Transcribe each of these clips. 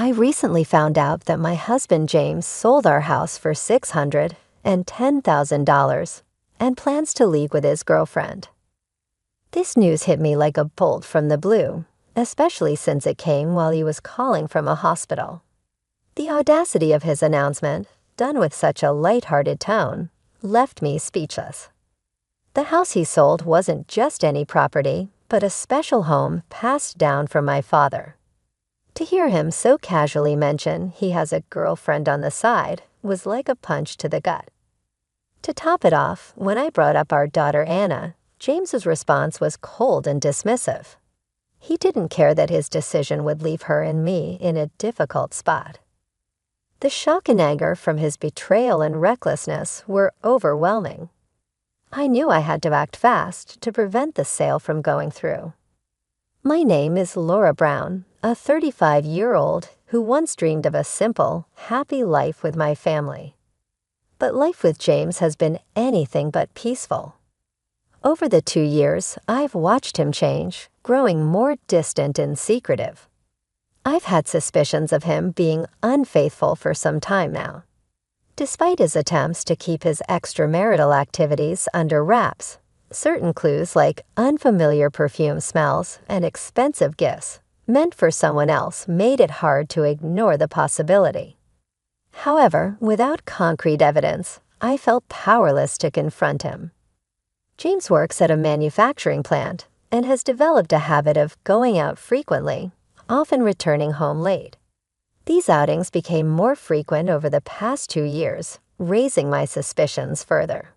I recently found out that my husband James sold our house for $610,000 and plans to leave with his girlfriend. This news hit me like a bolt from the blue, especially since it came while he was calling from a hospital. The audacity of his announcement, done with such a light-hearted tone, left me speechless. The house he sold wasn't just any property, but a special home passed down from my father. To hear him so casually mention he has a girlfriend on the side was like a punch to the gut. To top it off, when I brought up our daughter Anna, James's response was cold and dismissive. He didn't care that his decision would leave her and me in a difficult spot. The shock and anger from his betrayal and recklessness were overwhelming. I knew I had to act fast to prevent the sale from going through. My name is Laura Brown, a 35-year-old who once dreamed of a simple, happy life with my family. But life with James has been anything but peaceful. Over the 2 years, I've watched him change, growing more distant and secretive. I've had suspicions of him being unfaithful for some time now. Despite his attempts to keep his extramarital activities under wraps, certain clues like unfamiliar perfume smells and expensive gifts meant for someone else made it hard to ignore the possibility. However, without concrete evidence, I felt powerless to confront him. James works at a manufacturing plant and has developed a habit of going out frequently, often returning home late. These outings became more frequent over the past 2 years, raising my suspicions further.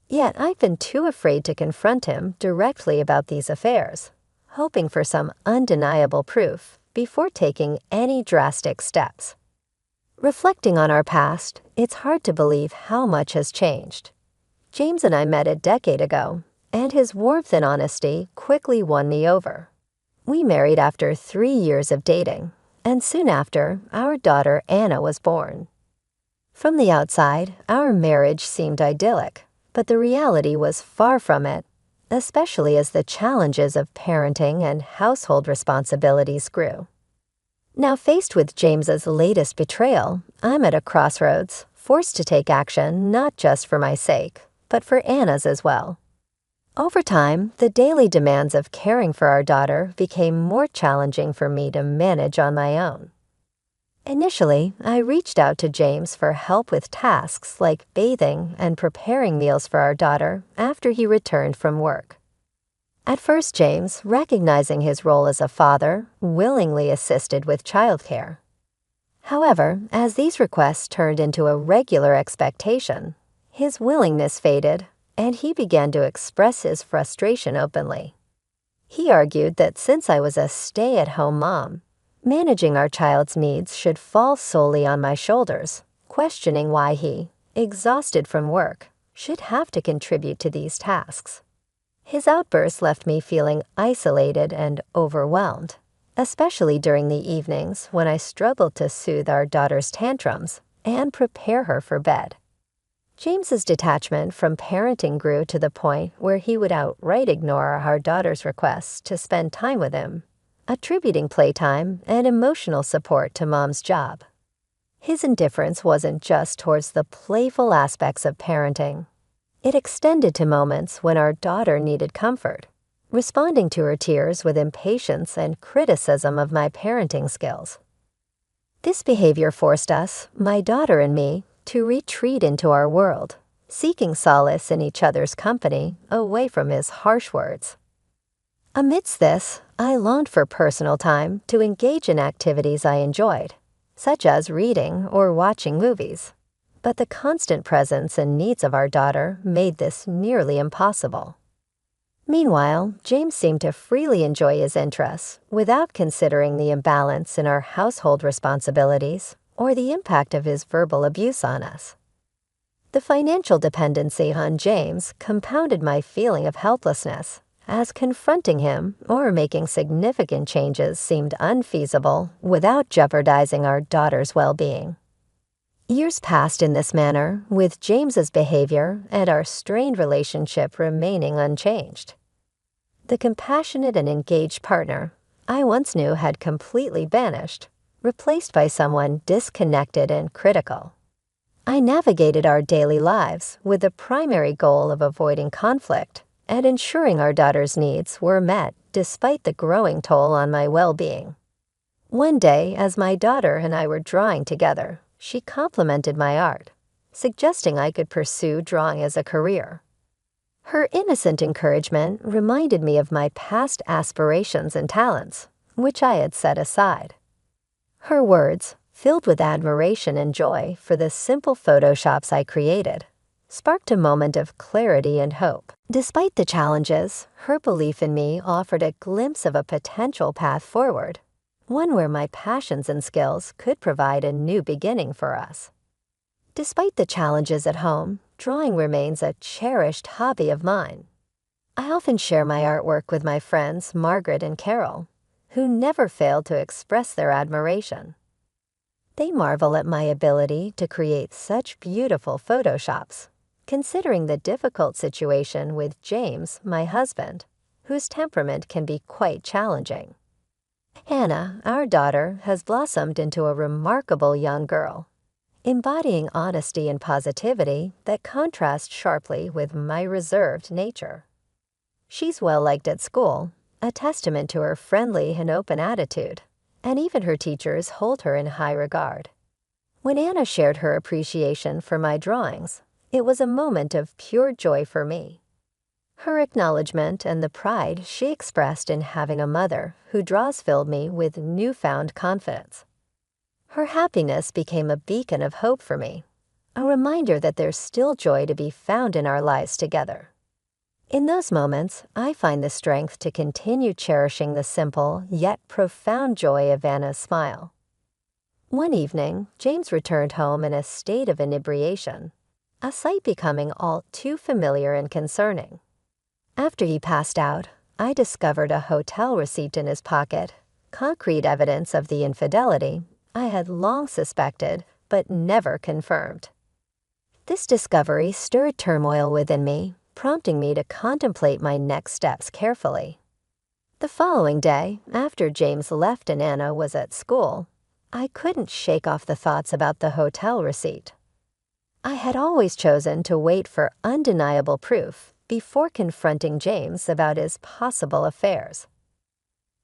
Yet I've been too afraid to confront him directly about these affairs, hoping for some undeniable proof before taking any drastic steps. Reflecting on our past, it's hard to believe how much has changed. James and I met a decade ago, and his warmth and honesty quickly won me over. We married after 3 years of dating, and soon after, our daughter Anna was born. From the outside, our marriage seemed idyllic, but the reality was far from it, especially as the challenges of parenting and household responsibilities grew. Now faced with James's latest betrayal, I'm at a crossroads, forced to take action not just for my sake, but for Anna's as well. Over time, the daily demands of caring for our daughter became more challenging for me to manage on my own. Initially, I reached out to James for help with tasks like bathing and preparing meals for our daughter after he returned from work. At first, James, recognizing his role as a father, willingly assisted with childcare. However, as these requests turned into a regular expectation, his willingness faded, and he began to express his frustration openly. He argued that since I was a stay-at-home mom, managing our child's needs should fall solely on my shoulders, questioning why he, exhausted from work, should have to contribute to these tasks. His outbursts left me feeling isolated and overwhelmed, especially during the evenings when I struggled to soothe our daughter's tantrums and prepare her for bed. James's detachment from parenting grew to the point where he would outright ignore our daughter's requests to spend time with him, attributing playtime and emotional support to mom's job. His indifference wasn't just towards the playful aspects of parenting. It extended to moments when our daughter needed comfort, responding to her tears with impatience and criticism of my parenting skills. This behavior forced us, my daughter and me, to retreat into our world, seeking solace in each other's company away from his harsh words. Amidst this, I longed for personal time to engage in activities I enjoyed, such as reading or watching movies. But the constant presence and needs of our daughter made this nearly impossible. Meanwhile, James seemed to freely enjoy his interests without considering the imbalance in our household responsibilities or the impact of his verbal abuse on us. The financial dependency on James compounded my feeling of helplessness, as confronting him or making significant changes seemed unfeasible without jeopardizing our daughter's well-being. Years passed in this manner, with James's behavior and our strained relationship remaining unchanged. The compassionate and engaged partner I once knew had completely vanished, replaced by someone disconnected and critical. I navigated our daily lives with the primary goal of avoiding conflict and ensuring our daughter's needs were met despite the growing toll on my well-being. One day, as my daughter and I were drawing together, she complimented my art, suggesting I could pursue drawing as a career. Her innocent encouragement reminded me of my past aspirations and talents, which I had set aside. Her words, filled with admiration and joy for the simple photoshops I created, sparked a moment of clarity and hope. Despite the challenges, her belief in me offered a glimpse of a potential path forward, one where my passions and skills could provide a new beginning for us. Despite the challenges at home, drawing remains a cherished hobby of mine. I often share my artwork with my friends Margaret and Carol, who never fail to express their admiration. They marvel at my ability to create such beautiful photoshops, considering the difficult situation with James, my husband, whose temperament can be quite challenging. Hannah, our daughter, has blossomed into a remarkable young girl, embodying honesty and positivity that contrast sharply with my reserved nature. She's well-liked at school, a testament to her friendly and open attitude, and even her teachers hold her in high regard. When Anna shared her appreciation for my drawings, it was a moment of pure joy for me. Her acknowledgement and the pride she expressed in having a mother who draws filled me with newfound confidence. Her happiness became a beacon of hope for me, a reminder that there's still joy to be found in our lives together. In those moments, I find the strength to continue cherishing the simple yet profound joy of Anna's smile. One evening, James returned home in a state of inebriation, a sight becoming all too familiar and concerning. After he passed out, I discovered a hotel receipt in his pocket, concrete evidence of the infidelity I had long suspected but never confirmed. This discovery stirred turmoil within me, prompting me to contemplate my next steps carefully. The following day, after James left and Anna was at school, I couldn't shake off the thoughts about the hotel receipt. I had always chosen to wait for undeniable proof before confronting James about his possible affairs.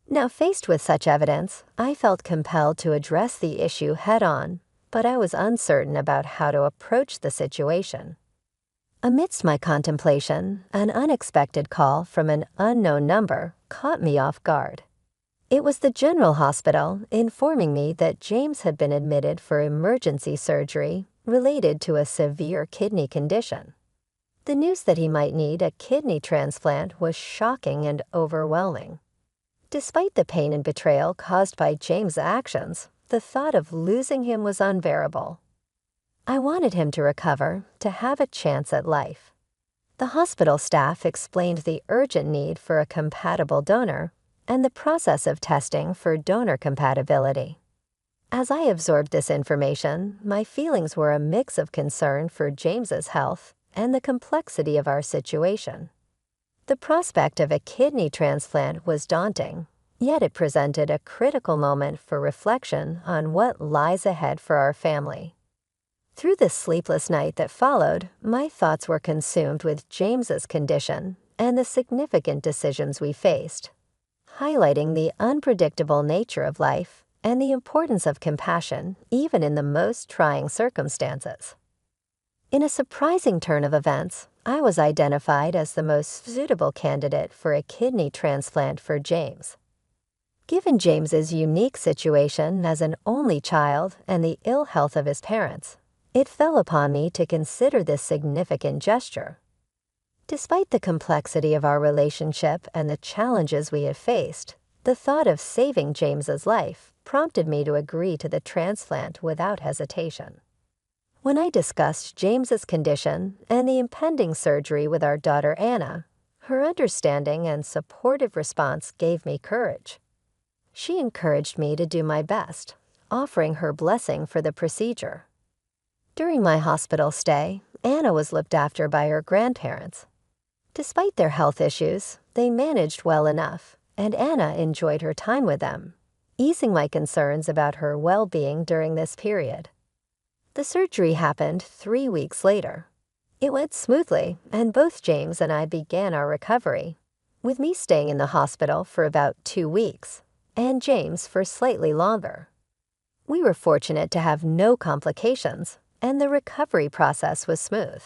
Now, faced with such evidence, I felt compelled to address the issue head-on, but I was uncertain about how to approach the situation. Amidst my contemplation, an unexpected call from an unknown number caught me off guard. It was the General Hospital informing me that James had been admitted for emergency surgery related to a severe kidney condition. The news that he might need a kidney transplant was shocking and overwhelming. Despite the pain and betrayal caused by James' actions, the thought of losing him was unbearable. I wanted him to recover, to have a chance at life. The hospital staff explained the urgent need for a compatible donor and the process of testing for donor compatibility. As I absorbed this information, my feelings were a mix of concern for James's health and the complexity of our situation. The prospect of a kidney transplant was daunting, yet it presented a critical moment for reflection on what lies ahead for our family. Through the sleepless night that followed, my thoughts were consumed with James's condition and the significant decisions we faced, highlighting the unpredictable nature of life and the importance of compassion even in the most trying circumstances. In a surprising turn of events, I was identified as the most suitable candidate for a kidney transplant for James. Given James's unique situation as an only child and the ill health of his parents, it fell upon me to consider this significant gesture. Despite the complexity of our relationship and the challenges we had faced, the thought of saving James's life prompted me to agree to the transplant without hesitation. When I discussed James's condition and the impending surgery with our daughter Anna, her understanding and supportive response gave me courage. She encouraged me to do my best, offering her blessing for the procedure. During my hospital stay, Anna was looked after by her grandparents. Despite their health issues, they managed well enough, and Anna enjoyed her time with them, easing my concerns about her well-being during this period. The surgery happened 3 weeks later. It went smoothly, and both James and I began our recovery, with me staying in the hospital for about 2 weeks, and James for slightly longer. We were fortunate to have no complications, and the recovery process was smooth.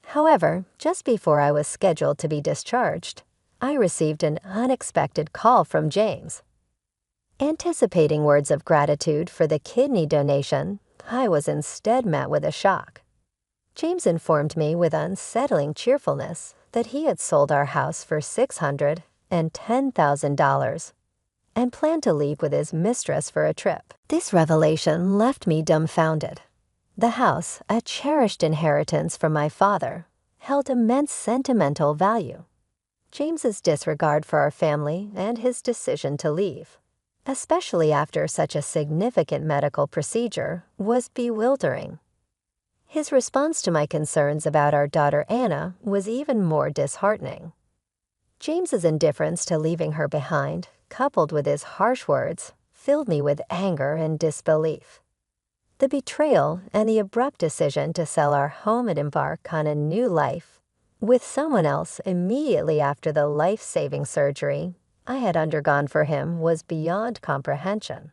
However, just before I was scheduled to be discharged, I received an unexpected call from James. Anticipating words of gratitude for the kidney donation, I was instead met with a shock. James informed me with unsettling cheerfulness that he had sold our house for $610,000 and planned to leave with his mistress for a trip. This revelation left me dumbfounded. The house, a cherished inheritance from my father, held immense sentimental value. James's disregard for our family and his decision to leave, especially after such a significant medical procedure, was bewildering. His response to my concerns about our daughter Anna was even more disheartening. James's indifference to leaving her behind, coupled with his harsh words, filled me with anger and disbelief. The betrayal and the abrupt decision to sell our home and embark on a new life with someone else immediately after the life-saving surgery I had undergone for him was beyond comprehension.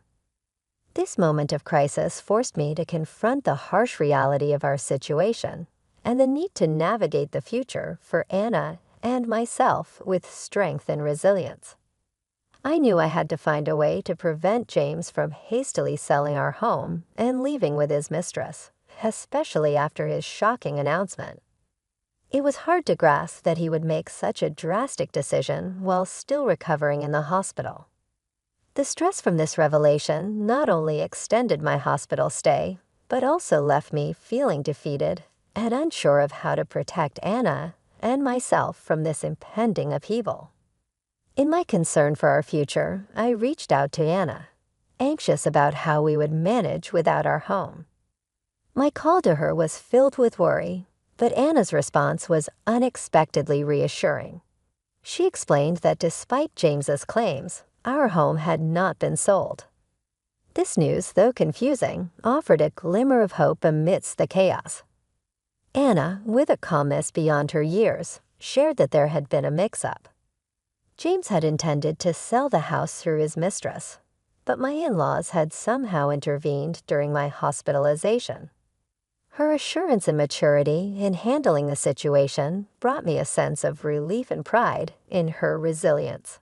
This moment of crisis forced me to confront the harsh reality of our situation and the need to navigate the future for Anna and myself with strength and resilience. I knew I had to find a way to prevent James from hastily selling our home and leaving with his mistress, especially after his shocking announcement. It was hard to grasp that he would make such a drastic decision while still recovering in the hospital. The stress from this revelation not only extended my hospital stay, but also left me feeling defeated and unsure of how to protect Anna and myself from this impending upheaval. In my concern for our future, I reached out to Anna, anxious about how we would manage without our home. My call to her was filled with worry, but Anna's response was unexpectedly reassuring. She explained that despite James's claims, our home had not been sold. This news, though confusing, offered a glimmer of hope amidst the chaos. Anna, with a calmness beyond her years, shared that there had been a mix-up. James had intended to sell the house through his mistress, but my in-laws had somehow intervened during my hospitalization. Her assurance and maturity in handling the situation brought me a sense of relief and pride in her resilience.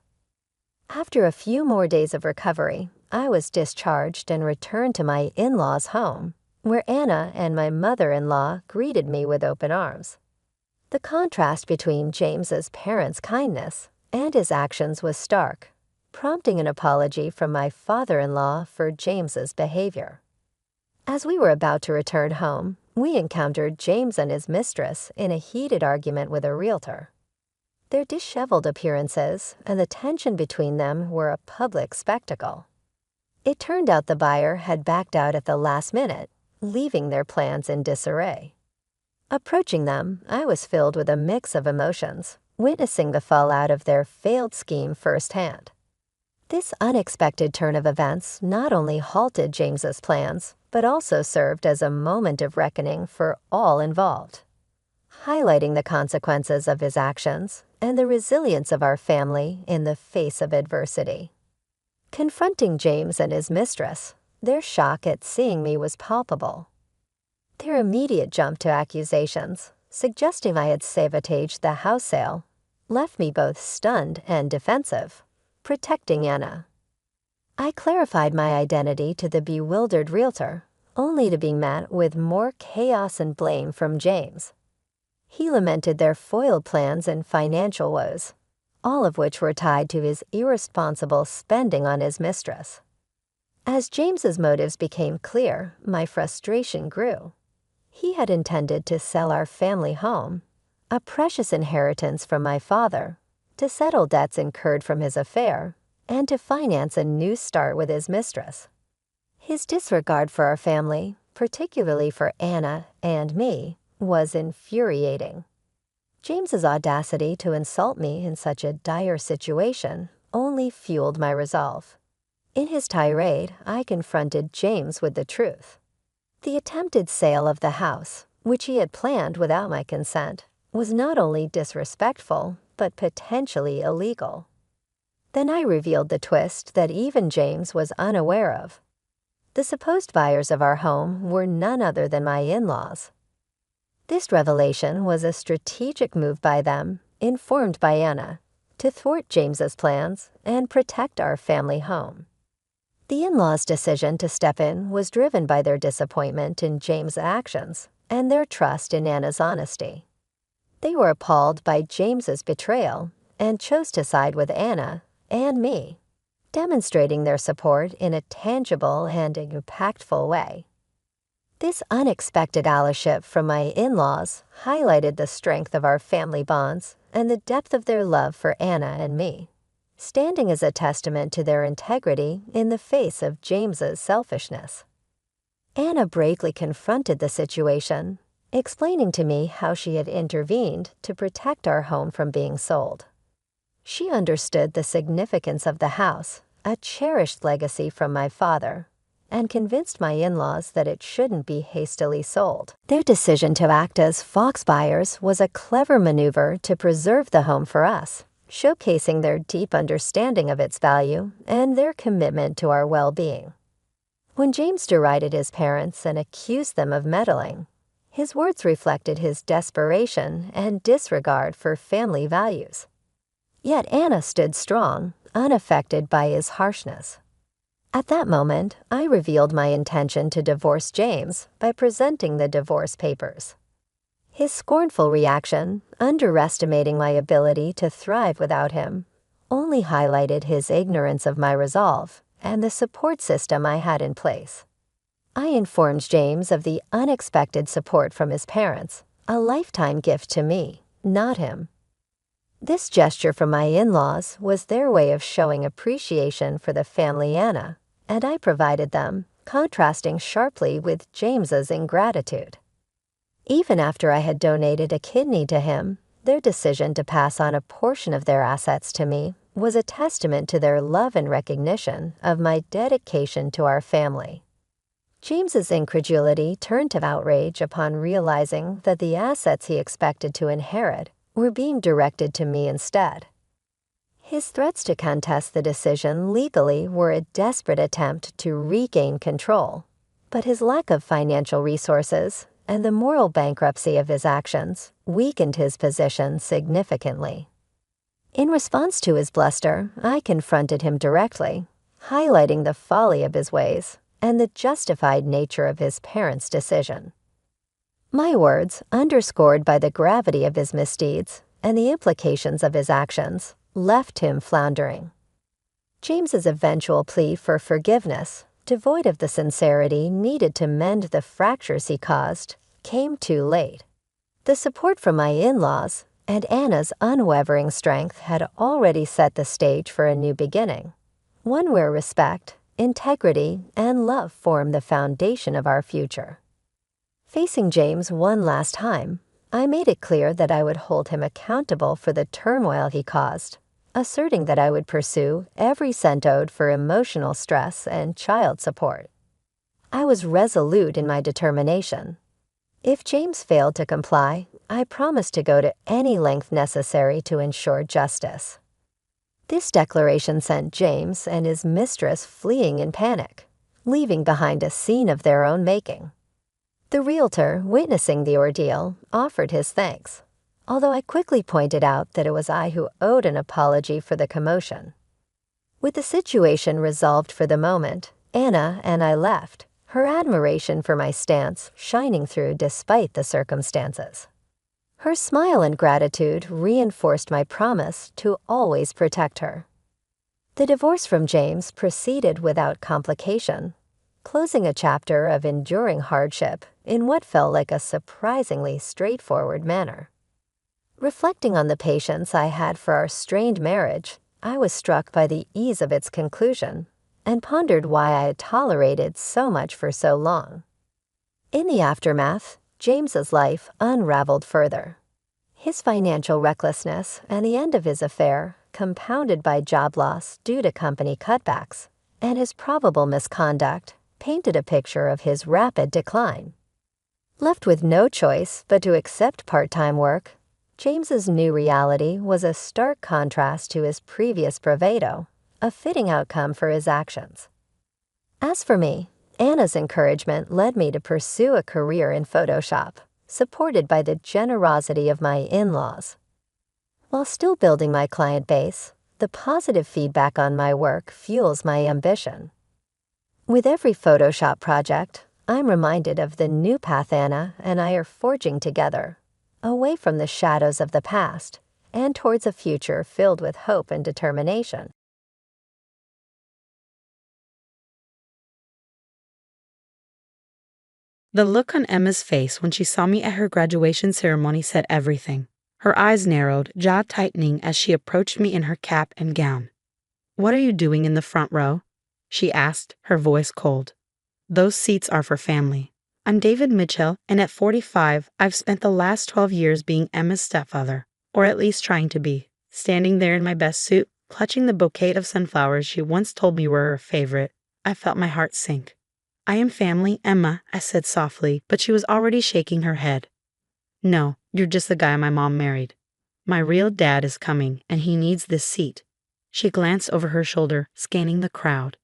After a few more days of recovery, I was discharged and returned to my in-laws' home, where Anna and my mother-in-law greeted me with open arms. The contrast between James's parents' kindness and his actions was stark, prompting an apology from my father-in-law for James's behavior. As we were about to return home, we encountered James and his mistress in a heated argument with a realtor. Their disheveled appearances and the tension between them were a public spectacle. It turned out the buyer had backed out at the last minute, leaving their plans in disarray. Approaching them, I was filled with a mix of emotions, witnessing the fallout of their failed scheme firsthand. This unexpected turn of events not only halted James's plans, but also served as a moment of reckoning for all involved, highlighting the consequences of his actions and the resilience of our family in the face of adversity. Confronting James and his mistress, their shock at seeing me was palpable. Their immediate jump to accusations, suggesting I had sabotaged the house sale, left me both stunned and defensive, protecting Anna. I clarified my identity to the bewildered realtor, only to be met with more chaos and blame from James. He lamented their foiled plans and financial woes, all of which were tied to his irresponsible spending on his mistress. As James's motives became clear, my frustration grew. He had intended to sell our family home, a precious inheritance from my father, to settle debts incurred from his affair, and to finance a new start with his mistress. His disregard for our family, particularly for Anna and me, was infuriating. James's audacity to insult me in such a dire situation only fueled my resolve. In his tirade, I confronted James with the truth. The attempted sale of the house, which he had planned without my consent, was not only disrespectful, but potentially illegal. Then I revealed the twist that even James was unaware of. The supposed buyers of our home were none other than my in-laws. This revelation was a strategic move by them, informed by Anna, to thwart James's plans and protect our family home. The in-laws' decision to step in was driven by their disappointment in James' actions and their trust in Anna's honesty. They were appalled by James's betrayal and chose to side with Anna and me, demonstrating their support in a tangible and impactful way. This unexpected allyship from my in-laws highlighted the strength of our family bonds and the depth of their love for Anna and me, standing as a testament to their integrity in the face of James's selfishness. Anna bravely confronted the situation, explaining to me how she had intervened to protect our home from being sold. She understood the significance of the house, a cherished legacy from my father, and convinced my in-laws that it shouldn't be hastily sold. Their decision to act as fox buyers was a clever maneuver to preserve the home for us, showcasing their deep understanding of its value and their commitment to our well-being. When James derided his parents and accused them of meddling, his words reflected his desperation and disregard for family values. Yet Anna stood strong, unaffected by his harshness. At that moment, I revealed my intention to divorce James by presenting the divorce papers. His scornful reaction, underestimating my ability to thrive without him, only highlighted his ignorance of my resolve and the support system I had in place. I informed James of the unexpected support from his parents, a lifetime gift to me, not him. This gesture from my in-laws was their way of showing appreciation for the family Anna, and I provided them, contrasting sharply with James's ingratitude. Even after I had donated a kidney to him, their decision to pass on a portion of their assets to me was a testament to their love and recognition of my dedication to our family. James's incredulity turned to outrage upon realizing that the assets he expected to inherit were being directed to me instead. His threats to contest the decision legally were a desperate attempt to regain control, but his lack of financial resources and the moral bankruptcy of his actions weakened his position significantly. In response to his bluster, I confronted him directly, highlighting the folly of his ways and the justified nature of his parents' decision. My words, underscored by the gravity of his misdeeds and the implications of his actions, left him floundering. James's eventual plea for forgiveness, devoid of the sincerity needed to mend the fractures he caused, came too late. The support from my in-laws and Anna's unwavering strength had already set the stage for a new beginning, one where respect, integrity, and love form the foundation of our future. Facing James one last time, I made it clear that I would hold him accountable for the turmoil he caused, asserting that I would pursue every cent owed for emotional stress and child support. I was resolute in my determination. If James failed to comply, I promised to go to any length necessary to ensure justice. This declaration sent James and his mistress fleeing in panic, leaving behind a scene of their own making. The realtor, witnessing the ordeal, offered his thanks, although I quickly pointed out that it was I who owed an apology for the commotion. With the situation resolved for the moment, Anna and I left, her admiration for my stance shining through despite the circumstances. Her smile and gratitude reinforced my promise to always protect her. The divorce from James proceeded without complication, closing a chapter of enduring hardship in what felt like a surprisingly straightforward manner. Reflecting on the patience I had for our strained marriage, I was struck by the ease of its conclusion and pondered why I had tolerated so much for so long. In the aftermath, James's life unraveled further. His financial recklessness and the end of his affair, compounded by job loss due to company cutbacks, and his probable misconduct painted a picture of his rapid decline. Left with no choice but to accept part-time work, James's new reality was a stark contrast to his previous bravado, a fitting outcome for his actions. As for me, Anna's encouragement led me to pursue a career in Photoshop, supported by the generosity of my in-laws. While still building my client base, the positive feedback on my work fuels my ambition. With every Photoshop project, I'm reminded of the new path Anna and I are forging together, away from the shadows of the past and towards a future filled with hope and determination. The look on Emma's face when she saw me at her graduation ceremony said everything. Her eyes narrowed, jaw tightening as she approached me in her cap and gown. "What are you doing in the front row?" she asked, her voice cold. "Those seats are for family. I'm David Mitchell, and at 45, I've spent the last 12 years being Emma's stepfather, or at least trying to be." Standing there in my best suit, clutching the bouquet of sunflowers she once told me were her favorite, I felt my heart sink. "I am family, Emma," I said softly, but she was already shaking her head. "No, you're just the guy my mom married. My real dad is coming, and he needs this seat." She glanced over her shoulder, scanning the crowd.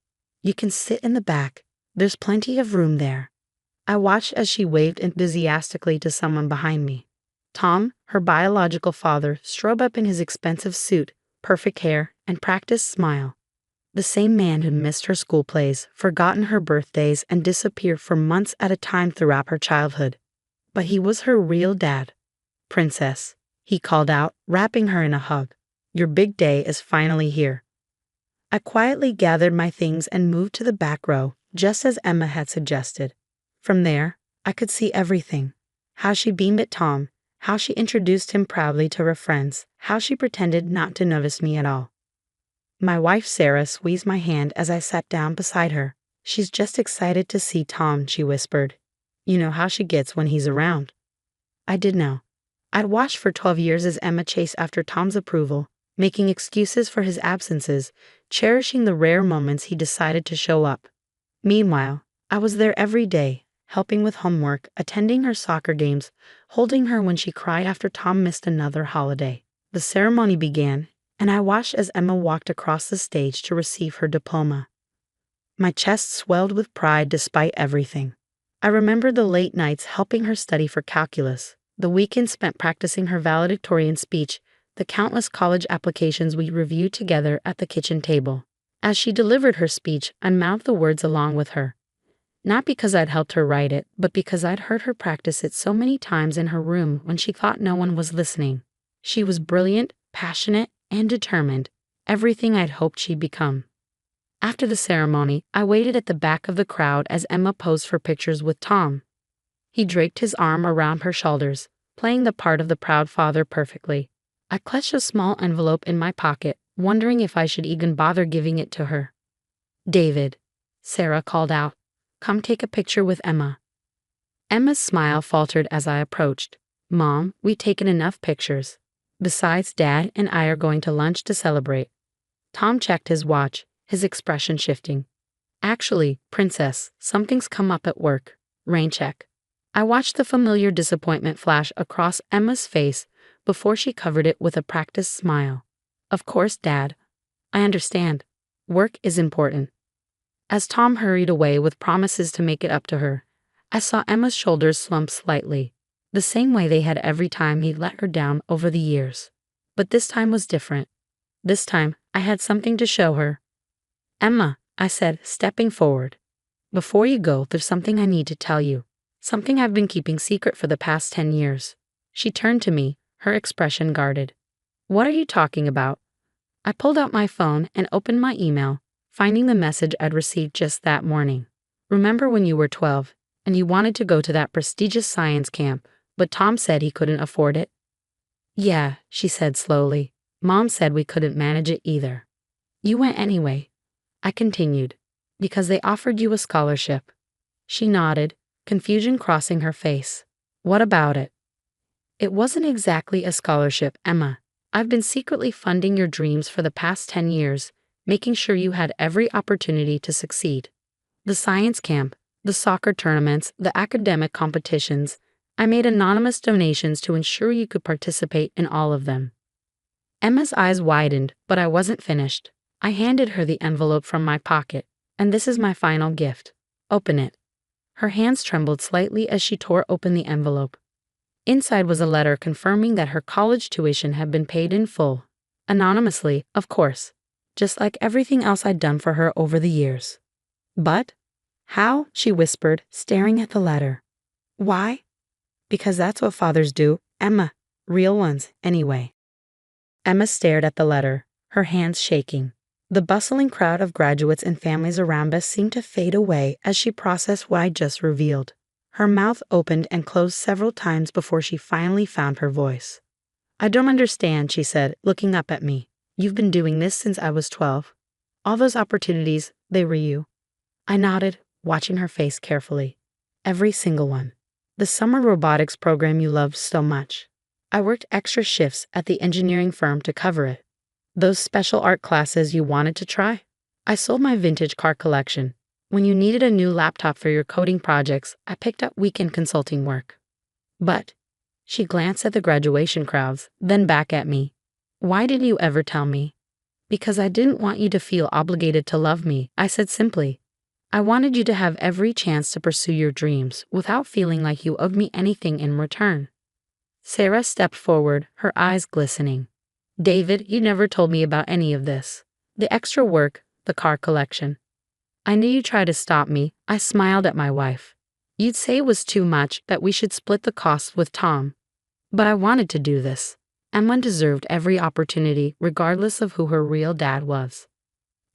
"You can sit in the back. There's plenty of room there." I watched as she waved enthusiastically to someone behind me. Tom, her biological father, strode up in his expensive suit, perfect hair, and practiced smile. The same man who'd missed her school plays, forgotten her birthdays, and disappeared for months at a time throughout her childhood. But he was her real dad. "Princess," he called out, wrapping her in a hug. "Your big day is finally here." I quietly gathered my things and moved to the back row, just as Emma had suggested. From there, I could see everything. How she beamed at Tom, how she introduced him proudly to her friends, how she pretended not to notice me at all. My wife Sarah squeezed my hand as I sat down beside her. "She's just excited to see Tom," she whispered. "You know how she gets when he's around." I did know. I'd watched for 12 years as Emma chased after Tom's approval, making excuses for his absences, cherishing the rare moments he decided to show up. Meanwhile, I was there every day, helping with homework, attending her soccer games, holding her when she cried after Tom missed another holiday. The ceremony began, and I watched as Emma walked across the stage to receive her diploma. My chest swelled with pride despite everything. I remembered the late nights helping her study for calculus, the weekends spent practicing her valedictorian speech, the countless college applications we reviewed together at the kitchen table. As she delivered her speech, I mouthed the words along with her. Not because I'd helped her write it, but because I'd heard her practice it so many times in her room when she thought no one was listening. She was brilliant, passionate, and determined, everything I'd hoped she'd become. After the ceremony, I waited at the back of the crowd as Emma posed for pictures with Tom. He draped his arm around her shoulders, playing the part of the proud father perfectly. I clutched a small envelope in my pocket, wondering if I should even bother giving it to her. "David," Sarah called out, "come take a picture with Emma." Emma's smile faltered as I approached. "Mom, we've taken enough pictures. Besides, Dad and I are going to lunch to celebrate." Tom checked his watch, his expression shifting. "Actually, Princess, something's come up at work. Rain check." I watched the familiar disappointment flash across Emma's face before she covered it with a practiced smile. "Of course, Dad. I understand. Work is important." As Tom hurried away with promises to make it up to her, I saw Emma's shoulders slump slightly, the same way they had every time he'd let her down over the years. But this time was different. This time, I had something to show her. "Emma," I said, stepping forward. "Before you go, there's something I need to tell you. Something I've been keeping secret for the past 10 years. She turned to me, her expression guarded. "What are you talking about?" I pulled out my phone and opened my email, finding the message I'd received just that morning. "Remember when you were 12, and you wanted to go to that prestigious science camp, but Tom said he couldn't afford it?" "Yeah," she said slowly. "Mom said we couldn't manage it either." "You went anyway," I continued, "because they offered you a scholarship." She nodded, confusion crossing her face. "What about it?" "It wasn't exactly a scholarship, Emma. I've been secretly funding your dreams for the past 10 years, making sure you had every opportunity to succeed. The science camp, the soccer tournaments, the academic competitions. I made anonymous donations to ensure you could participate in all of them. Emma's eyes widened, but I wasn't finished. I handed her the envelope from my pocket. And this is my final gift. Open it. Her hands trembled slightly as she tore open the envelope. Inside was a letter confirming that her college tuition had been paid in full. Anonymously, of course. Just like everything else I'd done for her over the years. But? How? She whispered, staring at the letter. Why? Because that's what fathers do, Emma. Real ones, anyway. Emma stared at the letter, her hands shaking. The bustling crowd of graduates and families around us seemed to fade away as she processed what I just revealed. Her mouth opened and closed several times before she finally found her voice. I don't understand, she said, looking up at me. You've been doing this since I was 12. All those opportunities, they were you. I nodded, watching her face carefully. Every single one. The summer robotics program you loved so much. I worked extra shifts at the engineering firm to cover it. Those special art classes you wanted to try. I sold my vintage car collection. When you needed a new laptop for your coding projects, I picked up weekend consulting work. But, she glanced at the graduation crowds, then back at me. Why didn't you ever tell me? Because I didn't want you to feel obligated to love me, I said simply. I wanted you to have every chance to pursue your dreams without feeling like you owed me anything in return. Sarah stepped forward, her eyes glistening. David, you never told me about any of this. The extra work, the car collection. I knew you'd try to stop me. I smiled at my wife. You'd say it was too much, that we should split the costs with Tom. But I wanted to do this. Emma deserved every opportunity, regardless of who her real dad was.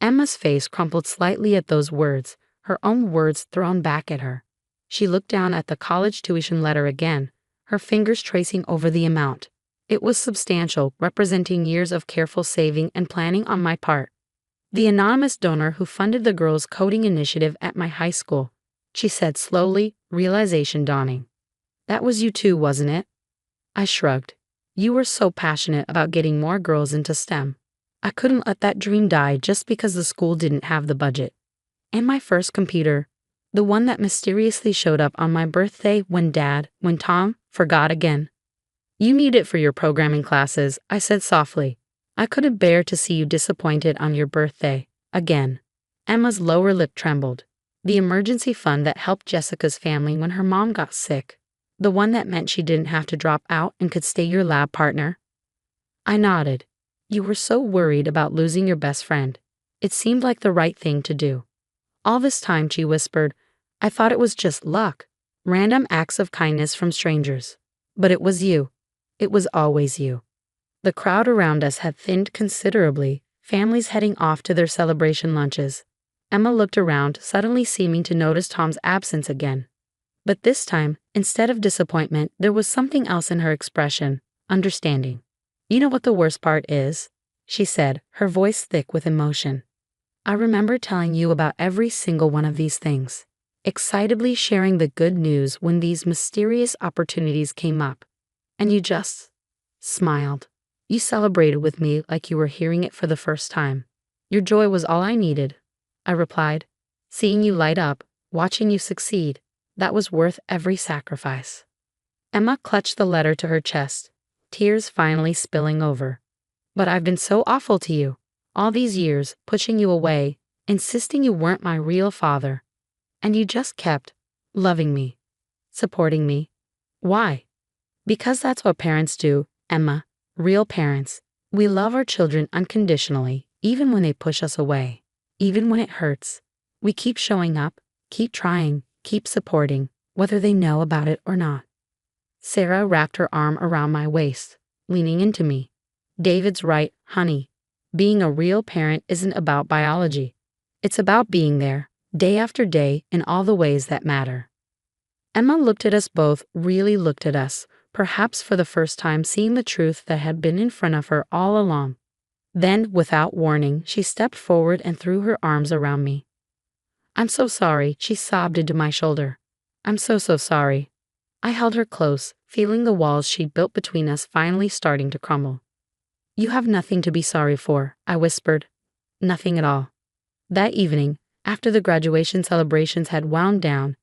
Emma's face crumpled slightly at those words, her own words thrown back at her. She looked down at the college tuition letter again, her fingers tracing over the amount. It was substantial, representing years of careful saving and planning on my part. The anonymous donor who funded the girls' coding initiative at my high school, she said slowly, realization dawning. That was you too, wasn't it? I shrugged. You were so passionate about getting more girls into STEM. I couldn't let that dream die just because the school didn't have the budget. And my first computer, the one that mysteriously showed up on my birthday when Tom, forgot again. You need it for your programming classes, I said softly. I couldn't bear to see you disappointed on your birthday. Again. Emma's lower lip trembled. The emergency fund that helped Jessica's family when her mom got sick. The one that meant she didn't have to drop out and could stay your lab partner. I nodded. You were so worried about losing your best friend. It seemed like the right thing to do. All this time, she whispered, I thought it was just luck. Random acts of kindness from strangers. But it was you. It was always you. The crowd around us had thinned considerably, families heading off to their celebration lunches. Emma looked around, suddenly seeming to notice Tom's absence again. But this time, instead of disappointment, there was something else in her expression, understanding. You know what the worst part is? She said, her voice thick with emotion. I remember telling you about every single one of these things, excitably sharing the good news when these mysterious opportunities came up. And you just smiled. You celebrated with me like you were hearing it for the first time. Your joy was all I needed, I replied. Seeing you light up, watching you succeed, that was worth every sacrifice. Emma clutched the letter to her chest, tears finally spilling over. But I've been so awful to you, all these years, pushing you away, insisting you weren't my real father. And you just kept loving me, supporting me. Why? Because that's what parents do, Emma, real parents. We love our children unconditionally, even when they push us away, even when it hurts. We keep showing up, keep trying, keep supporting, whether they know about it or not. Sarah wrapped her arm around my waist, leaning into me. David's right, honey. Being a real parent isn't about biology. It's about being there, day after day, in all the ways that matter. Emma looked at us both, really looked at us, perhaps for the first time seeing the truth that had been in front of her all along. Then, without warning, she stepped forward and threw her arms around me. I'm so sorry, she sobbed into my shoulder. I'm so sorry. I held her close, feeling the walls she'd built between us finally starting to crumble. You have nothing to be sorry for, I whispered. Nothing at all. That evening, after the graduation celebrations had wound down,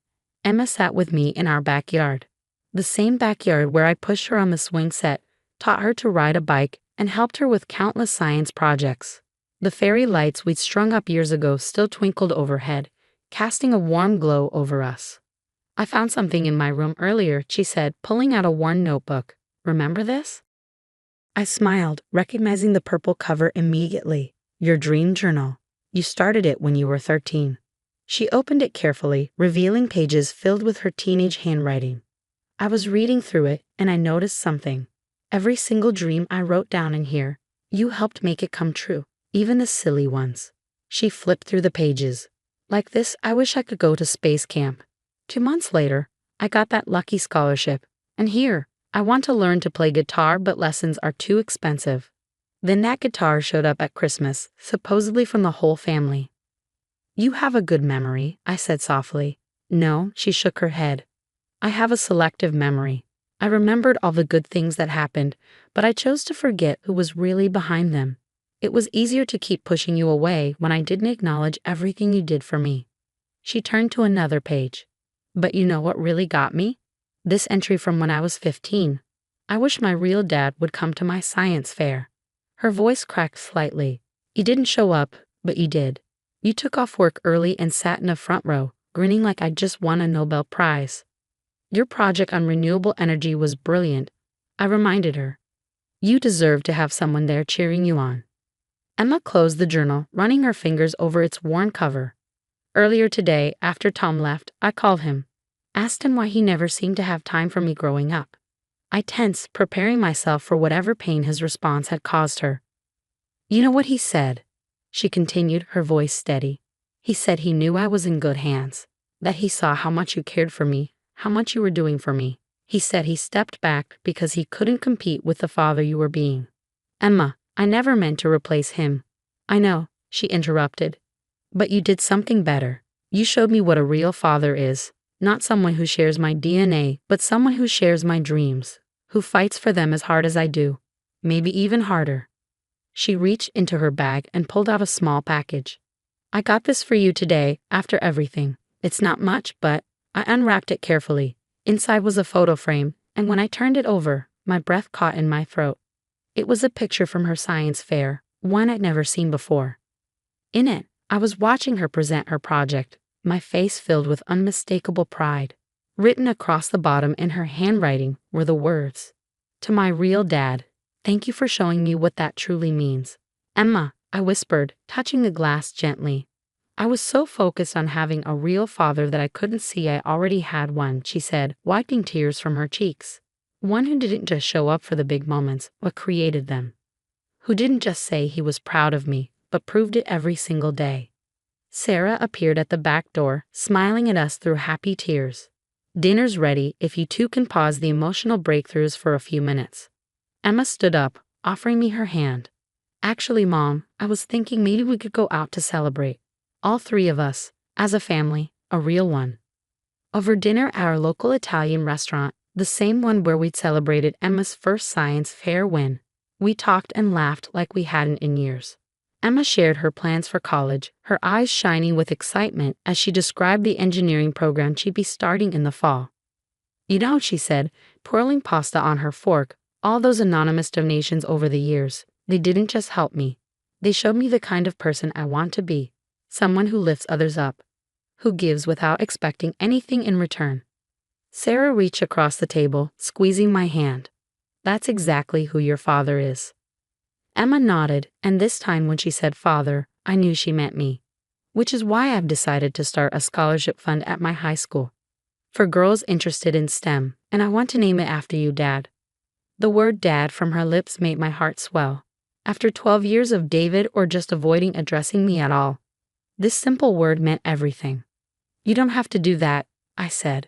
Emma sat with me in our backyard. The same backyard where I pushed her on the swing set, taught her to ride a bike, and helped her with countless science projects. The fairy lights we'd strung up years ago still twinkled overhead, casting a warm glow over us. "I found something in my room earlier," she said, pulling out a worn notebook. "Remember this?" I smiled, recognizing the purple cover immediately. "Your dream journal. You started it when you were 13. She opened it carefully, revealing pages filled with her teenage handwriting. I was reading through it, and I noticed something. Every single dream I wrote down in here, you helped make it come true, even the silly ones. She flipped through the pages. "Like this, I wish I could go to space camp. 2 months later, I got that lucky scholarship. And here, I want to learn to play guitar, but lessons are too expensive." Then that guitar showed up at Christmas, supposedly from the whole family. "You have a good memory," I said softly. "No," she shook her head. "I have a selective memory. I remembered all the good things that happened, but I chose to forget who was really behind them. It was easier to keep pushing you away when I didn't acknowledge everything you did for me." She turned to another page. "But you know what really got me? This entry from when I was 15. I wish my real dad would come to my science fair." Her voice cracked slightly. "You didn't show up, but you did. You took off work early and sat in the front row, grinning like I'd just won a Nobel Prize. Your project on renewable energy was brilliant," I reminded her. "You deserve to have someone there cheering you on." Emma closed the journal, running her fingers over its worn cover. "Earlier today, after Tom left, I called him. Asked him why he never seemed to have time for me growing up." I tensed, preparing myself for whatever pain his response had caused her. "You know what he said?" she continued, her voice steady. "He said he knew I was in good hands, that he saw how much you cared for me, how much you were doing for me. He said he stepped back because he couldn't compete with the father you were being." "Emma, I never meant to replace him." "I know," she interrupted. "But you did something better. You showed me what a real father is. Not someone who shares my DNA, but someone who shares my dreams, who fights for them as hard as I do, maybe even harder." She reached into her bag and pulled out a small package. "I got this for you today, after everything. It's not much, but..." I unwrapped it carefully. Inside was a photo frame, and when I turned it over, my breath caught in my throat. It was a picture from her science fair, one I'd never seen before. In it, I was watching her present her project, my face filled with unmistakable pride. Written across the bottom in her handwriting were the words, "To my real dad, thank you for showing me what that truly means." "Emma," I whispered, touching the glass gently. "I was so focused on having a real father that I couldn't see I already had one," she said, wiping tears from her cheeks. "One who didn't just show up for the big moments, but created them. Who didn't just say he was proud of me, but proved it every single day." Sarah appeared at the back door, smiling at us through happy tears. "Dinner's ready if you two can pause the emotional breakthroughs for a few minutes." Emma stood up, offering me her hand. "Actually, Mom, I was thinking maybe we could go out to celebrate. All three of us, as a family, a real one." Over dinner at our local Italian restaurant, the same one where we'd celebrated Emma's first science fair win, we talked and laughed like we hadn't in years. Emma shared her plans for college, her eyes shining with excitement as she described the engineering program she'd be starting in the fall. "You know," she said, twirling pasta on her fork, "all those anonymous donations over the years, they didn't just help me. They showed me the kind of person I want to be. Someone who lifts others up, who gives without expecting anything in return." Sarah reached across the table, squeezing my hand. "That's exactly who your father is." Emma nodded, and this time when she said father, I knew she meant me. Which is why I've decided to start a scholarship fund at my high school for girls interested in STEM, and I want to name it after you, Dad. The word dad from her lips made my heart swell. After 12 years of David or just avoiding addressing me at all, this simple word meant everything. "You don't have to do that," I said.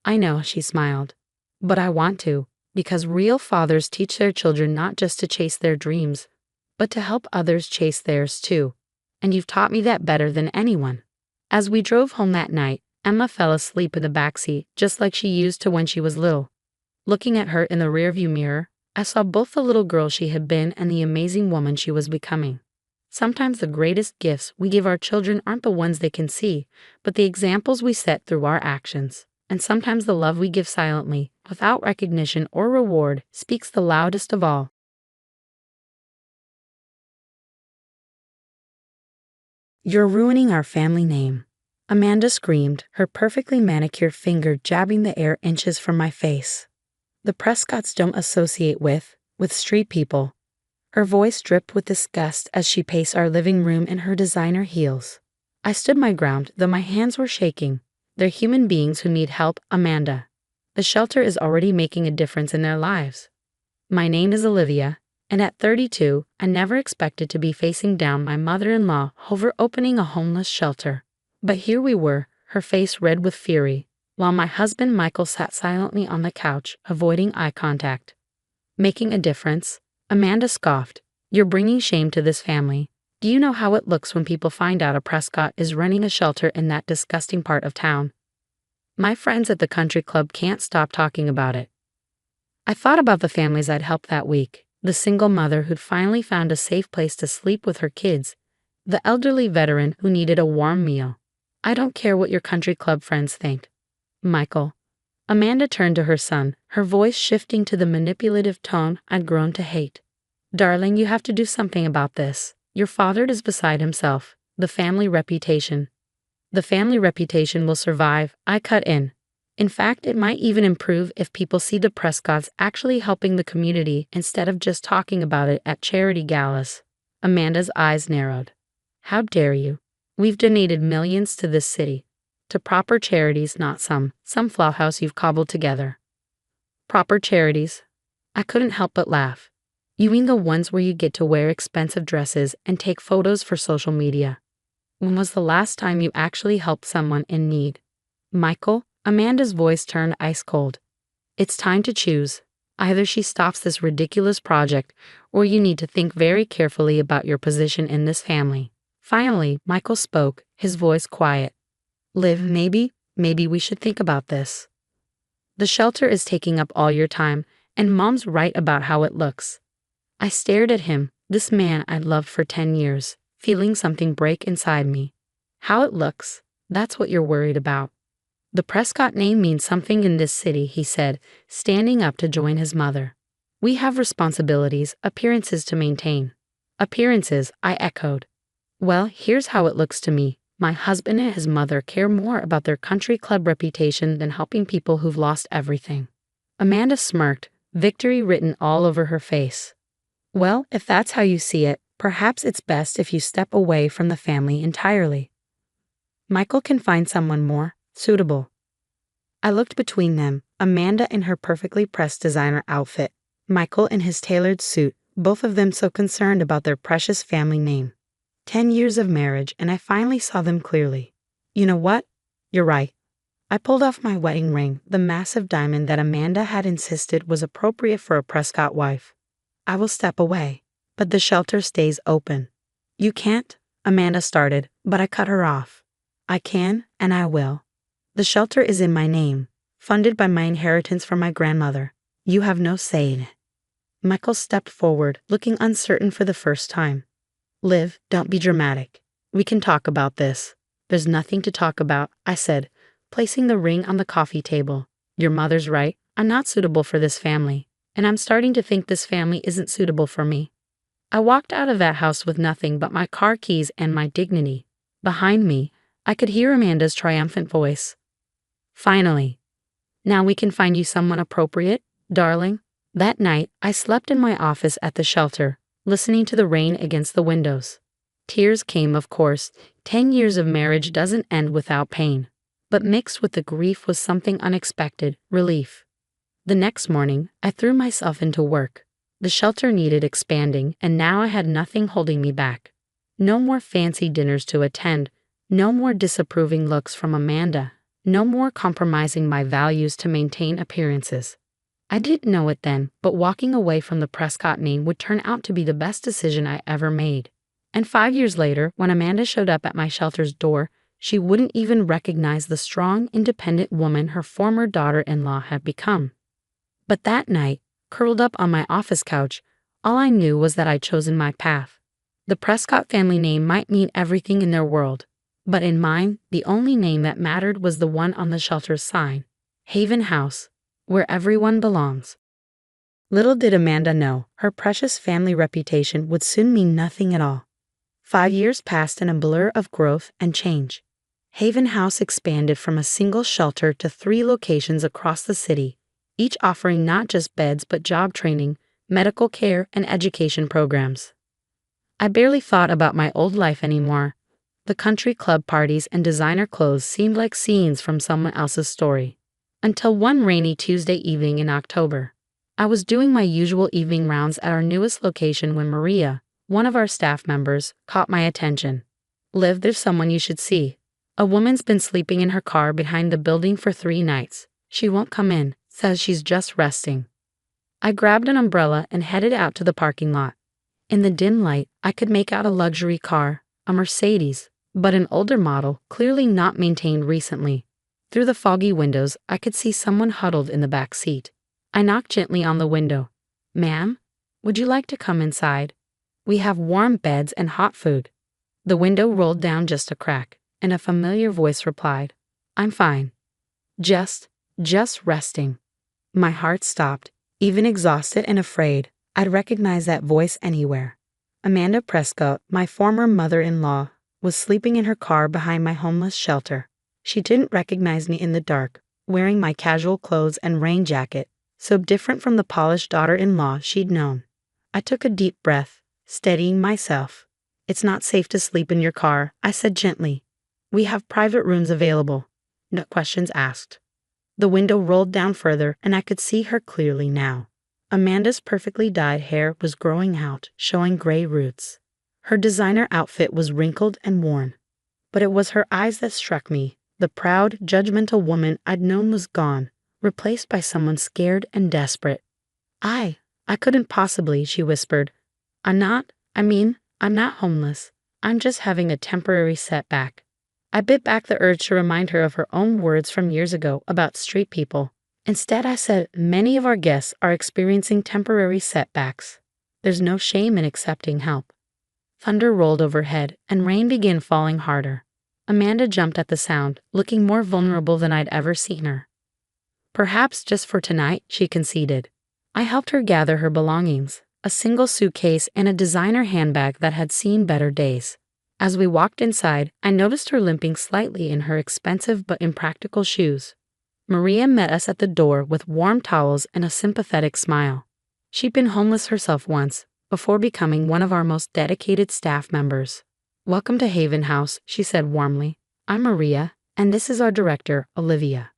"I know," she smiled. "But I want to, because real fathers teach their children not just to chase their dreams, but to help others chase theirs too. And you've taught me that better than anyone." As we drove home that night, Emma fell asleep in the backseat, just like she used to when she was little. Looking at her in the rearview mirror, I saw both the little girl she had been and the amazing woman she was becoming. Sometimes the greatest gifts we give our children aren't the ones they can see, but the examples we set through our actions. And sometimes the love we give silently, without recognition or reward, speaks the loudest of all. You're ruining our family name. Amanda screamed, her perfectly manicured finger jabbing the air inches from my face. The Prescotts don't associate with street people. Her voice dripped with disgust as she paced our living room in her designer heels. I stood my ground, though my hands were shaking. They're human beings who need help, Amanda. The shelter is already making a difference in their lives. My name is Olivia, and at 32, I never expected to be facing down my mother-in-law over opening a homeless shelter. But here we were, her face red with fury, while my husband Michael sat silently on the couch, avoiding eye contact. Making a difference? Amanda scoffed. You're bringing shame to this family. Do you know how it looks when people find out a Prescott is running a shelter in that disgusting part of town? My friends at the country club can't stop talking about it. I thought about the families I'd helped that week, the single mother who'd finally found a safe place to sleep with her kids, the elderly veteran who needed a warm meal. I don't care what your country club friends think. Michael. Amanda turned to her son, her voice shifting to the manipulative tone I'd grown to hate. Darling, you have to do something about this. Your father is beside himself. The family reputation. The family reputation will survive, I cut in. In fact, it might even improve if people see the Prescotts actually helping the community instead of just talking about it at charity galas. Amanda's eyes narrowed. How dare you? We've donated millions to this city. To proper charities, not some flophouse you've cobbled together. Proper charities? I couldn't help but laugh. You mean the ones where you get to wear expensive dresses and take photos for social media? When was the last time you actually helped someone in need? Michael? Amanda's voice turned ice cold. It's time to choose. Either she stops this ridiculous project, or you need to think very carefully about your position in this family. Finally, Michael spoke, his voice quiet. Liv, maybe we should think about this. The shelter is taking up all your time, and Mom's right about how it looks. I stared at him, this man I'd loved for 10 years, feeling something break inside me. How it looks, that's what you're worried about. The Prescott name means something in this city, he said, standing up to join his mother. We have responsibilities, appearances to maintain. Appearances, I echoed. Well, here's how it looks to me. My husband and his mother care more about their country club reputation than helping people who've lost everything. Amanda smirked, victory written all over her face. Well, if that's how you see it, perhaps it's best if you step away from the family entirely. Michael can find someone more suitable. I looked between them, Amanda in her perfectly pressed designer outfit, Michael in his tailored suit, both of them so concerned about their precious family name. 10 years of marriage, and I finally saw them clearly. You know what? You're right. I pulled off my wedding ring, the massive diamond that Amanda had insisted was appropriate for a Prescott wife. I will step away, but the shelter stays open. You can't, Amanda started, but I cut her off. I can, and I will. The shelter is in my name, funded by my inheritance from my grandmother. You have no say in it. Michael stepped forward, looking uncertain for the first time. Liv, don't be dramatic. We can talk about this. There's nothing to talk about, I said, placing the ring on the coffee table. Your mother's right. I'm not suitable for this family, and I'm starting to think this family isn't suitable for me. I walked out of that house with nothing but my car keys and my dignity. Behind me, I could hear Amanda's triumphant voice. Finally. Now we can find you someone appropriate, darling. That night, I slept in my office at the shelter, listening to the rain against the windows. Tears came, of course. 10 years of marriage doesn't end without pain. But mixed with the grief was something unexpected, relief. The next morning, I threw myself into work. The shelter needed expanding, and now I had nothing holding me back. No more fancy dinners to attend, no more disapproving looks from Amanda, no more compromising my values to maintain appearances. I didn't know it then, but walking away from the Prescott name would turn out to be the best decision I ever made. And 5 years later, when Amanda showed up at my shelter's door, she wouldn't even recognize the strong, independent woman her former daughter-in-law had become. But that night, curled up on my office couch, all I knew was that I'd chosen my path. The Prescott family name might mean everything in their world, but in mine, the only name that mattered was the one on the shelter's sign, Haven House, where everyone belongs. Little did Amanda know, her precious family reputation would soon mean nothing at all. 5 years passed in a blur of growth and change. Haven House expanded from a single shelter to 3 locations across the city, each offering not just beds but job training, medical care, and education programs. I barely thought about my old life anymore. The country club parties and designer clothes seemed like scenes from someone else's story. Until one rainy Tuesday evening in October. I was doing my usual evening rounds at our newest location when Maria, one of our staff members, caught my attention. "Liv, there's someone you should see. A woman's been sleeping in her car behind the building for 3 nights. She won't come in, says she's just resting." I grabbed an umbrella and headed out to the parking lot. In the dim light, I could make out a luxury car, a Mercedes, but an older model, clearly not maintained recently. Through the foggy windows, I could see someone huddled in the back seat. I knocked gently on the window. "Ma'am, would you like to come inside? We have warm beds and hot food." The window rolled down just a crack, and a familiar voice replied, "I'm fine. Just resting." My heart stopped. Even exhausted and afraid, I'd recognize that voice anywhere. Amanda Prescott, my former mother-in-law, was sleeping in her car behind my homeless shelter. She didn't recognize me in the dark, wearing my casual clothes and rain jacket, so different from the polished daughter-in-law she'd known. I took a deep breath, steadying myself. "It's not safe to sleep in your car," I said gently. "We have private rooms available. No questions asked." The window rolled down further, and I could see her clearly now. Amanda's perfectly dyed hair was growing out, showing gray roots. Her designer outfit was wrinkled and worn. But it was her eyes that struck me. The proud, judgmental woman I'd known was gone, replaced by someone scared and desperate. I couldn't possibly," she whispered. I'm not homeless. I'm just having a temporary setback." I bit back the urge to remind her of her own words from years ago about street people. Instead, I said, "Many of our guests are experiencing temporary setbacks. There's no shame in accepting help." Thunder rolled overhead, and rain began falling harder. Amanda jumped at the sound, looking more vulnerable than I'd ever seen her. "Perhaps just for tonight," she conceded. I helped her gather her belongings, a single suitcase and a designer handbag that had seen better days. As we walked inside, I noticed her limping slightly in her expensive but impractical shoes. Maria met us at the door with warm towels and a sympathetic smile. She'd been homeless herself once, before becoming one of our most dedicated staff members. "Welcome to Haven House," she said warmly. "I'm Maria, and this is our director, Olivia."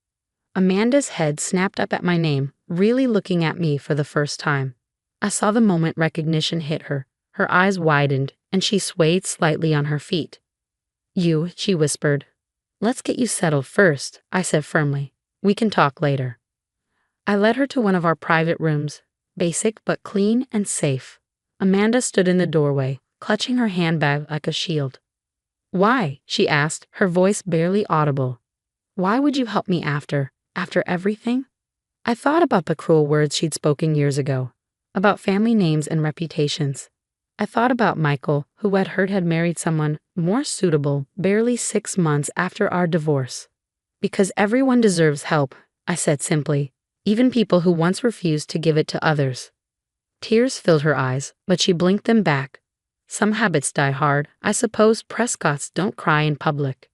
Amanda's head snapped up at my name, really looking at me for the first time. I saw the moment recognition hit her. Her eyes widened, and she swayed slightly on her feet. "You," she whispered. "Let's get you settled first," I said firmly. "We can talk later." I led her to one of our private rooms, basic but clean and safe. Amanda stood in the doorway, clutching her handbag like a shield. "Why?" she asked, her voice barely audible. "Why would you help me after everything?" I thought about the cruel words she'd spoken years ago, about family names and reputations. I thought about Michael, who I'd heard had married someone more suitable barely 6 months after our divorce. "Because everyone deserves help," I said simply, "even people who once refused to give it to others." Tears filled her eyes, but she blinked them back. "Some habits die hard. I suppose Prescotts don't cry in public."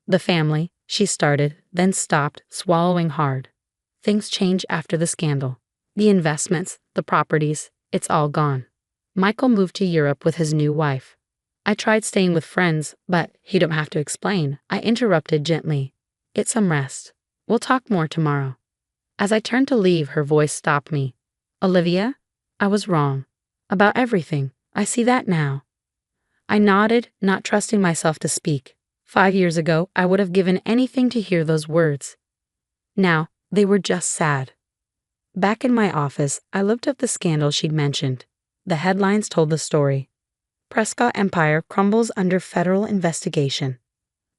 "The family," she started, then stopped, swallowing hard. "Things change after the scandal. The investments, the properties, it's all gone. Michael moved to Europe with his new wife. I tried staying with friends, but you don't have to explain," I interrupted gently. "Get some rest. We'll talk more tomorrow." As I turned to leave, her voice stopped me. "Olivia, I was wrong. About everything. I see that now." I nodded, not trusting myself to speak. 5 years ago, I would have given anything to hear those words. Now, they were just sad. Back in my office, I looked up the scandal she'd mentioned. The headlines told the story. "Prescott Empire crumbles under federal investigation."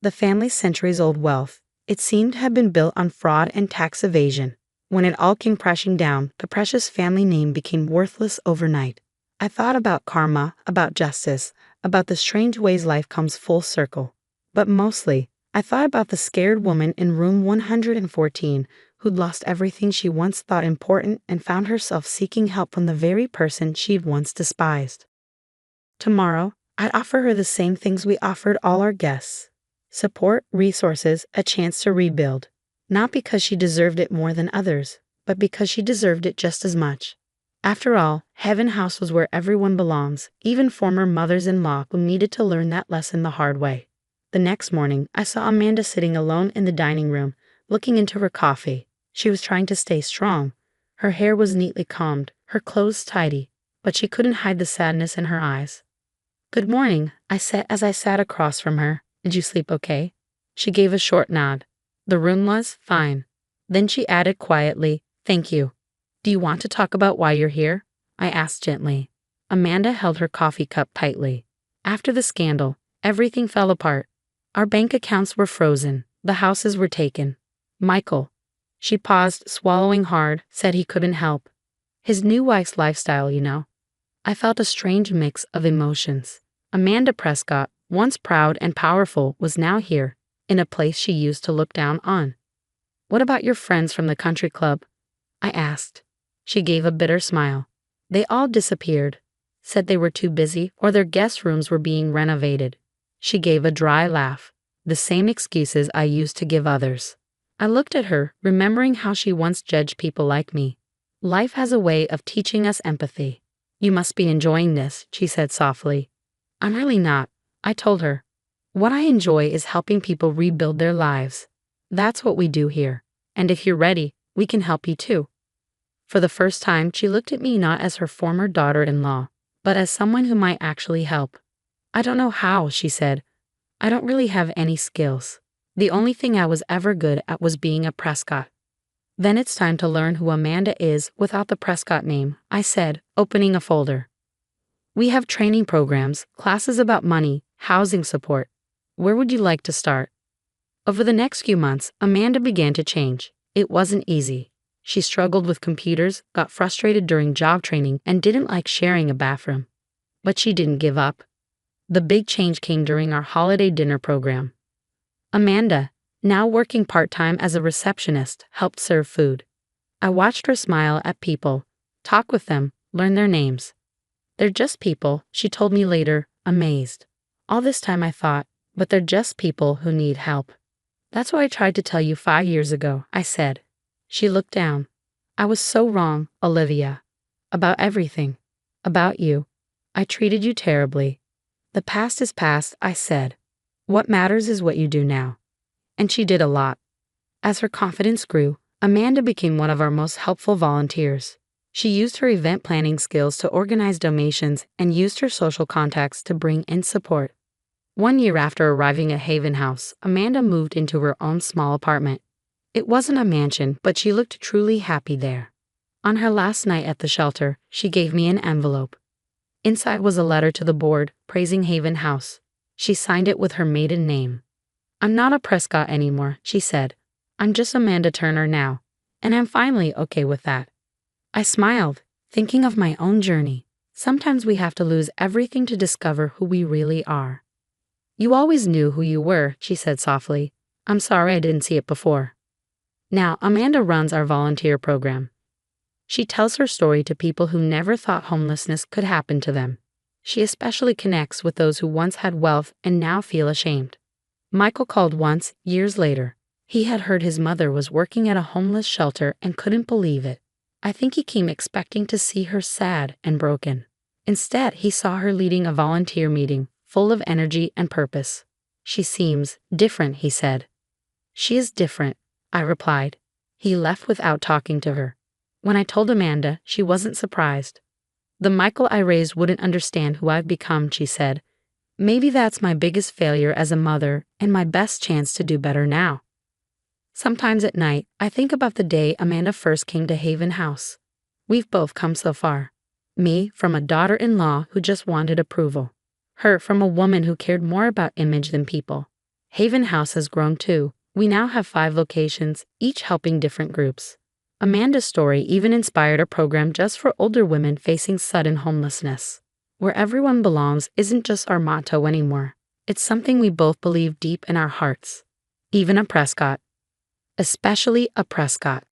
The family's centuries-old wealth, it seemed, had been built on fraud and tax evasion. When it all came crashing down, the precious family name became worthless overnight. I thought about karma, about justice, about the strange ways life comes full circle. But mostly, I thought about the scared woman in room 114 who'd lost everything she once thought important and found herself seeking help from the very person she'd once despised. Tomorrow, I'd offer her the same things we offered all our guests: support, resources, a chance to rebuild. Not because she deserved it more than others, but because she deserved it just as much. After all, Heaven House was where everyone belongs, even former mothers-in-law who needed to learn that lesson the hard way. The next morning, I saw Amanda sitting alone in the dining room, looking into her coffee. She was trying to stay strong. Her hair was neatly combed, her clothes tidy, but she couldn't hide the sadness in her eyes. "Good morning," I said as I sat across from her. "Did you sleep okay?" She gave a short nod. The room was fine. Then she added quietly, "Thank you." "Do you want to talk about why you're here?" I asked gently. Amanda held her coffee cup tightly. "After the scandal, everything fell apart. Our bank accounts were frozen. The houses were taken. Michael," she paused, swallowing hard, "said he couldn't help. His new wife's lifestyle, you know." I felt a strange mix of emotions. Amanda Prescott, once proud and powerful, was now here, in a place she used to look down on. "What about your friends from the country club?" I asked. She gave a bitter smile. "They all disappeared. Said they were too busy or their guest rooms were being renovated." She gave a dry laugh. The same excuses I used to give others. I looked at her, remembering how she once judged people like me. Life has a way of teaching us empathy. "You must be enjoying this," she said softly. "I'm really not," I told her. "What I enjoy is helping people rebuild their lives. That's what we do here. And if you're ready, we can help you too." For the first time, she looked at me not as her former daughter-in-law, but as someone who might actually help. "I don't know how," she said. "I don't really have any skills. The only thing I was ever good at was being a Prescott." "Then it's time to learn who Amanda is without the Prescott name," I said, opening a folder. "We have training programs, classes about money, housing support. Where would you like to start?" Over the next few months, Amanda began to change. It wasn't easy. She struggled with computers, got frustrated during job training, and didn't like sharing a bathroom. But she didn't give up. The big change came during our holiday dinner program. Amanda, now working part-time as a receptionist, helped serve food. I watched her smile at people, talk with them, learn their names. "They're just people," she told me later, amazed. All this time I thought, but they're just people who need help. "That's what I tried to tell you 5 years ago," I said. She looked down. "I was so wrong, Olivia. About everything. About you. I treated you terribly. The past is past," I said. "What matters is what you do now." And she did a lot. As her confidence grew, Amanda became one of our most helpful volunteers. She used her event planning skills to organize donations and used her social contacts to bring in support. One year after arriving at Haven House, Amanda moved into her own small apartment. It wasn't a mansion, but she looked truly happy there. On her last night at the shelter, she gave me an envelope. Inside was a letter to the board, praising Haven House. She signed it with her maiden name. "I'm not a Prescott anymore," she said. "I'm just Amanda Turner now, and I'm finally okay with that." I smiled, thinking of my own journey. Sometimes we have to lose everything to discover who we really are. "You always knew who you were," she said softly. "I'm sorry I didn't see it before." Now, Amanda runs our volunteer program. She tells her story to people who never thought homelessness could happen to them. She especially connects with those who once had wealth and now feel ashamed. Michael called once, years later. He had heard his mother was working at a homeless shelter and couldn't believe it. I think he came expecting to see her sad and broken. Instead, he saw her leading a volunteer meeting, full of energy and purpose. "She seems different," he said. "She is different," I replied. He left without talking to her. When I told Amanda, she wasn't surprised. "The Michael I raised wouldn't understand who I've become," she said. "Maybe that's my biggest failure as a mother and my best chance to do better now." Sometimes at night, I think about the day Amanda first came to Haven House. We've both come so far. Me from a daughter-in-law who just wanted approval. Her from a woman who cared more about image than people. Haven House has grown too. We now have 5 locations, each helping different groups. Amanda's story even inspired a program just for older women facing sudden homelessness. Where everyone belongs isn't just our motto anymore. It's something we both believe deep in our hearts. Even a Prescott. Especially a Prescott.